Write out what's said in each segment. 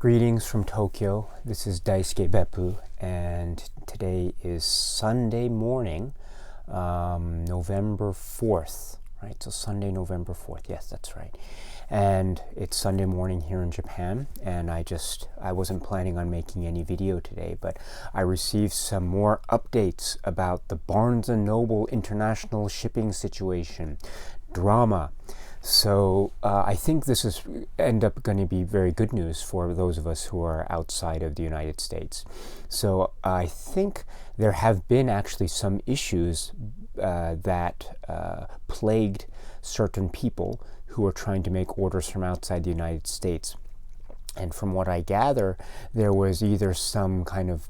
Greetings from Tokyo. This is Daisuke Beppu, and today is Sunday morning, November 4th, right? So Sunday, November 4th. Yes, that's right. And it's Sunday morning here in Japan, and I wasn't planning on making any video today, but I received some more updates about the Barnes & Noble international shipping situation, drama. So I think this is end up going to be very good news for those of us who are outside of the United States. So I think there have been actually some issues that plagued certain people who are trying to make orders from outside the United States. And from what I gather, there was either some kind of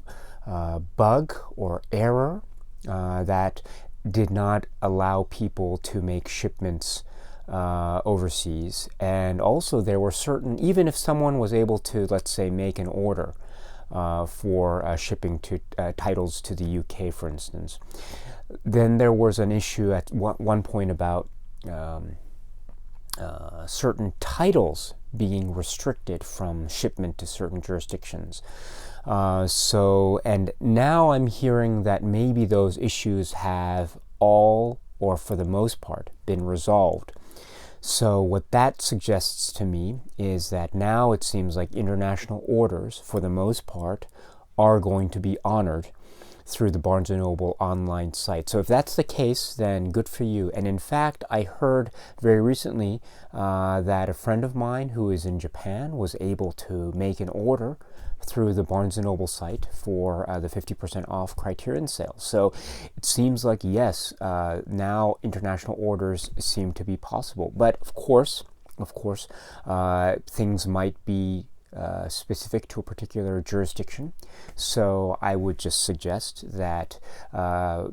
bug or error that did not allow people to make shipments overseas. And also there were certain, even if someone was able to, let's say, make an order for shipping to titles to the UK, for instance, then there was an issue at one point about certain titles being restricted from shipment to certain jurisdictions. And now I'm hearing that maybe those issues have all, or for the most part, been resolved. So what that suggests to me is that now it seems like international orders, for the most part, are going to be honored through the Barnes & Noble online site. So if that's the case, then good for you. And in fact, I heard very recently that a friend of mine who is in Japan was able to make an order through the Barnes & Noble site for the 50% off Criterion sale. So it seems like, yes, now international orders seem to be possible. But of course, things might be specific to a particular jurisdiction. So I would just suggest that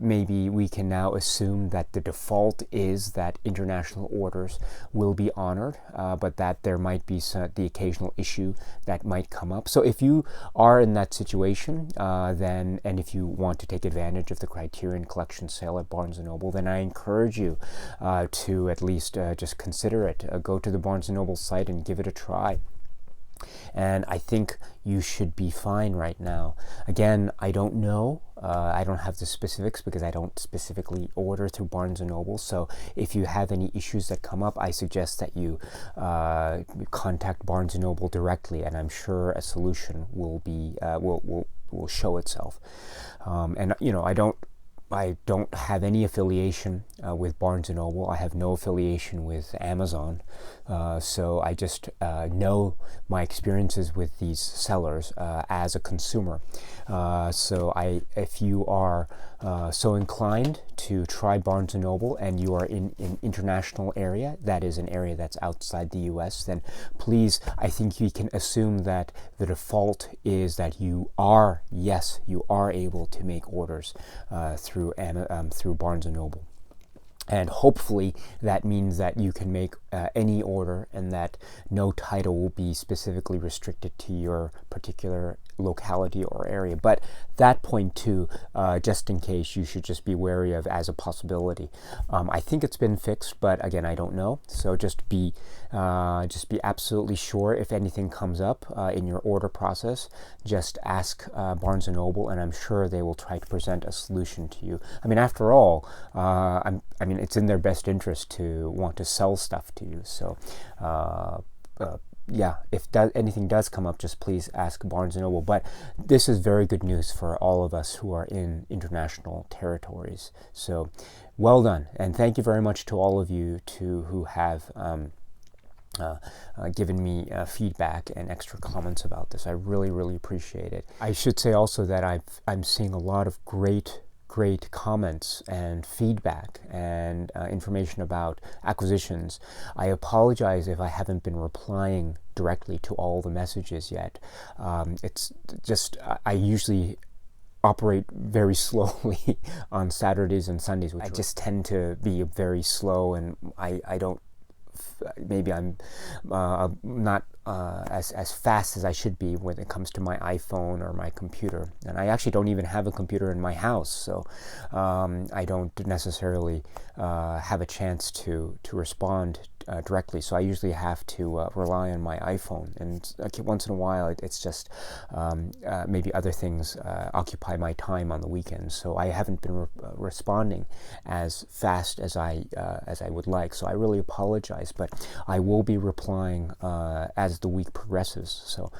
maybe we can now assume that the default is that international orders will be honored, but that there might be the occasional issue that might come up. So if you are in that situation, and if you want to take advantage of the Criterion Collection sale at Barnes & Noble, then I encourage you to at least just consider it. Go to the Barnes & Noble site and give it a try. And I think you should be fine right now. Again, I don't know. I don't have the specifics because I don't specifically order through Barnes & Noble. So if you have any issues that come up, I suggest that you contact Barnes & Noble directly, and I'm sure a solution will show itself. And you know, I don't have any affiliation with Barnes & Noble. I have no affiliation with Amazon. So I just know my experiences with these sellers as a consumer. So if you are so inclined to try Barnes & Noble and you are in an international area, that is an area that's outside the US, then please, I think you can assume that the default is that you are able to make orders through Barnes & Noble. And hopefully that means that you can make any order and that no title will be specifically restricted to your particular locality or area. But that point too, just in case, you should just be wary of as a possibility. I think it's been fixed, but again, I don't know. So just be absolutely sure if anything comes up in your order process. Just ask Barnes & Noble, and I'm sure they will try to present a solution to you. I mean, after all, it's in their best interest to want to sell stuff to you. So, if anything does come up, just please ask Barnes & Noble. But this is very good news for all of us who are in international territories. So, well done, and thank you very much to all of you who have given me feedback and extra comments about this. I really, really appreciate it. I should say also that I'm seeing a lot of great comments and feedback and information about acquisitions. I apologize if I haven't been replying directly to all the messages yet. It's just I usually operate very slowly on Saturdays and Sundays. I just tend to be very slow, and I don't. Maybe I'm not as fast as I should be when it comes to my iPhone or my computer. And I actually don't even have a computer in my house, so I don't necessarily have a chance to respond directly, so I usually have to rely on my iPhone, and once in a while it's just maybe other things occupy my time on the weekends, so I haven't been responding as fast as I would like, so I really apologize, but I will be replying as the week progresses. So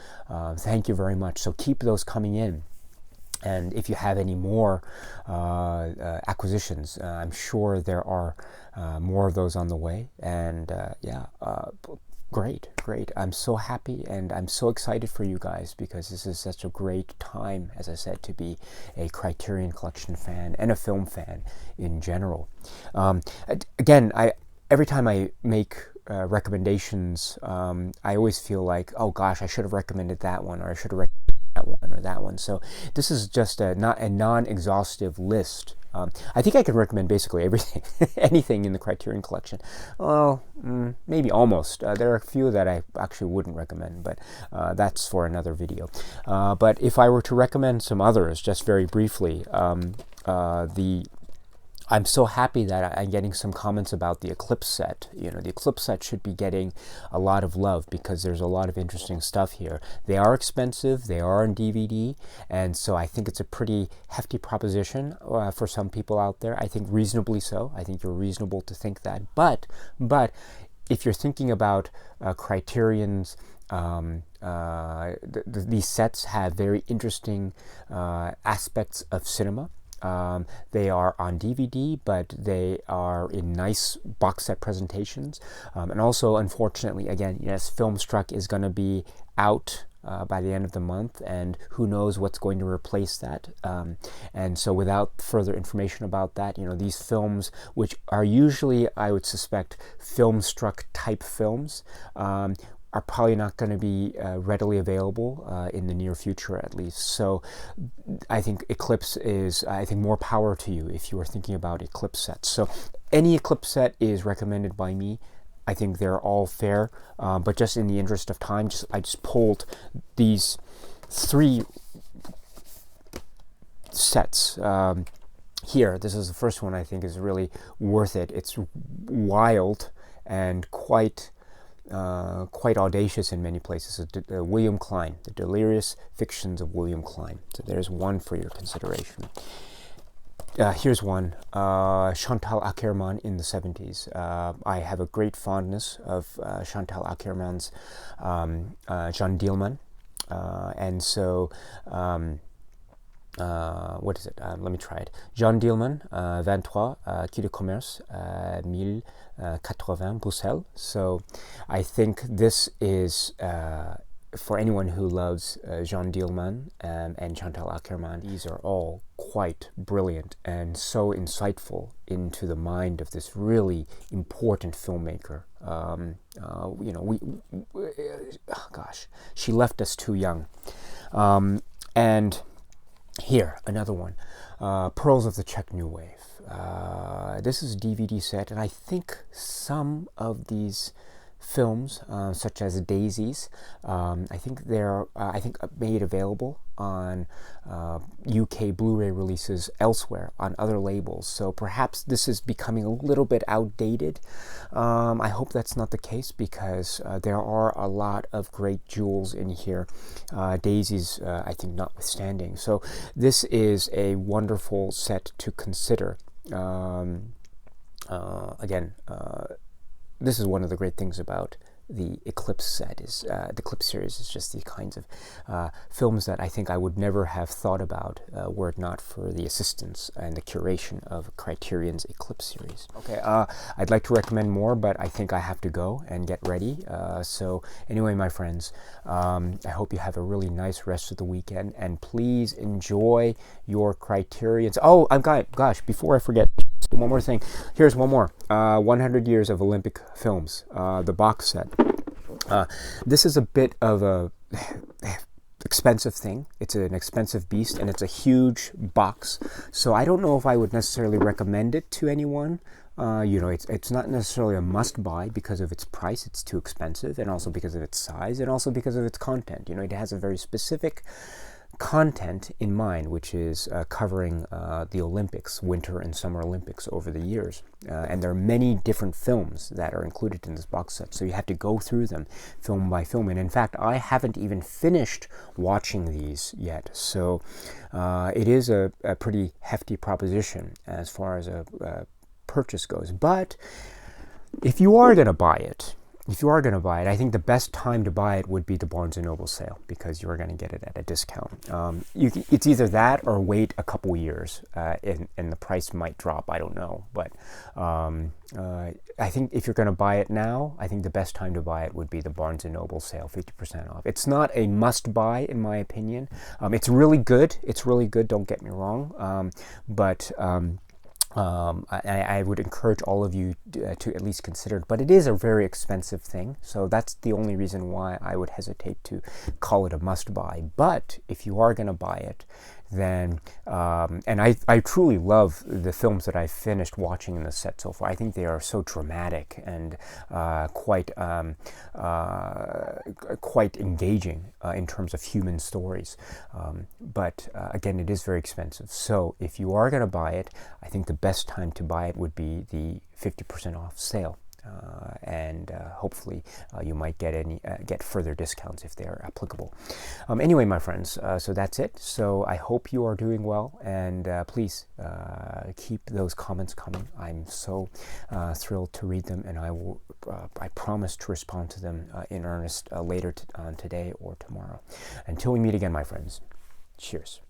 thank you very much. So keep those coming in. And if you have any more acquisitions, I'm sure there are more of those on the way. And great. I'm so happy and I'm so excited for you guys, because this is such a great time, as I said, to be a Criterion Collection fan and a film fan in general. Again, every time I make recommendations, I always feel like, oh gosh, I should have recommended that one, or I should have recommended that one or that one. So this is just not a non-exhaustive list. I think I can recommend basically everything, anything in the Criterion Collection. Well, maybe almost. There are a few that I actually wouldn't recommend, but that's for another video. But if I were to recommend some others, just very briefly, I'm so happy that I'm getting some comments about the Eclipse set. You know, the Eclipse set should be getting a lot of love, because there's a lot of interesting stuff here. They are expensive, they are on DVD, and so I think it's a pretty hefty proposition for some people out there. I think reasonably so. I think you're reasonable to think that. But if you're thinking about Criterion's, these sets have very interesting aspects of cinema. They are on DVD, but they are in nice box set presentations. And also, unfortunately, again, yes, Filmstruck is going to be out by the end of the month, and who knows what's going to replace that. And so without further information about that, you know, these films, which are usually, I would suspect, Filmstruck type films, are probably not going to be readily available in the near future, at least. So I think Eclipse is, I think, more power to you if you are thinking about Eclipse sets. So any Eclipse set is recommended by me. I think they're all fair, but just in the interest of time, I just pulled these 3 sets here. This is the first one I think is really worth it. It's wild and quite audacious in many places. William Klein, The Delirious Fictions of William Klein. So there's one for your consideration. Here's one, Chantal Akerman in the 70s. I have a great fondness of Chantal Akerman's Jeanne Dielman. And so, what is it? Let me try it. Jeanne Dielman, 23, Quai de Commerce, 1080, Bruxelles. So I think this is, for anyone who loves Jeanne Dielman and Chantal Akerman, these are all quite brilliant and so insightful into the mind of this really important filmmaker. You know, gosh, she left us too young. And here, another one, Pearls of the Czech New Wave. This is a DVD set, and I think some of these films, such as Daisies, I think they're made available on UK Blu-ray releases elsewhere on other labels. So perhaps this is becoming a little bit outdated. I hope that's not the case, because there are a lot of great jewels in here. Daisies, I think, notwithstanding. So this is a wonderful set to consider. Again, this is one of the great things about the Eclipse set, is the Eclipse series is just the kinds of films that I think I would never have thought about were it not for the assistance and the curation of Criterion's Eclipse series. Okay, I'd like to recommend more, but I think I have to go and get ready. So anyway, my friends, I hope you have a really nice rest of the weekend, and please enjoy your Criterions. Oh, gosh, before I forget, one more thing. Here's one more. 100 Years of Olympic Films, the box set. This is a bit of a expensive thing. It's an expensive beast, and it's a huge box. So I don't know if I would necessarily recommend it to anyone. You know, it's not necessarily a must-buy because of its price. It's too expensive, and also because of its size, and also because of its content. You know, it has a very specific content in mind, which is covering the Olympics, Winter and Summer Olympics over the years. And there are many different films that are included in this box set, so you have to go through them film by film. And in fact, I haven't even finished watching these yet, so it is a pretty hefty proposition as far as a purchase goes. But if you are going to buy it, I think the best time to buy it would be the Barnes & Noble sale, because you're going to get it at a discount. It's either that or wait a couple years, and the price might drop. I don't know. But I think if you're going to buy it now, I think the best time to buy it would be the Barnes & Noble sale, 50% off. It's not a must-buy, in my opinion. It's really good. Don't get me wrong. But I would encourage all of you to at least consider it, but it is a very expensive thing, so that's the only reason why I would hesitate to call it a must-buy. But if you are going to buy it, then, and I truly love the films that I've finished watching in the set so far. I think they are so dramatic and quite engaging in terms of human stories. But again, it is very expensive. So if you are going to buy it, I think the best time to buy it would be the 50% off sale. And hopefully you might get further discounts if they are applicable. Anyway, my friends, so that's it. So I hope you are doing well, and please keep those comments coming. I'm so thrilled to read them, and I promise to respond to them in earnest later on today or tomorrow. Until we meet again, my friends, cheers.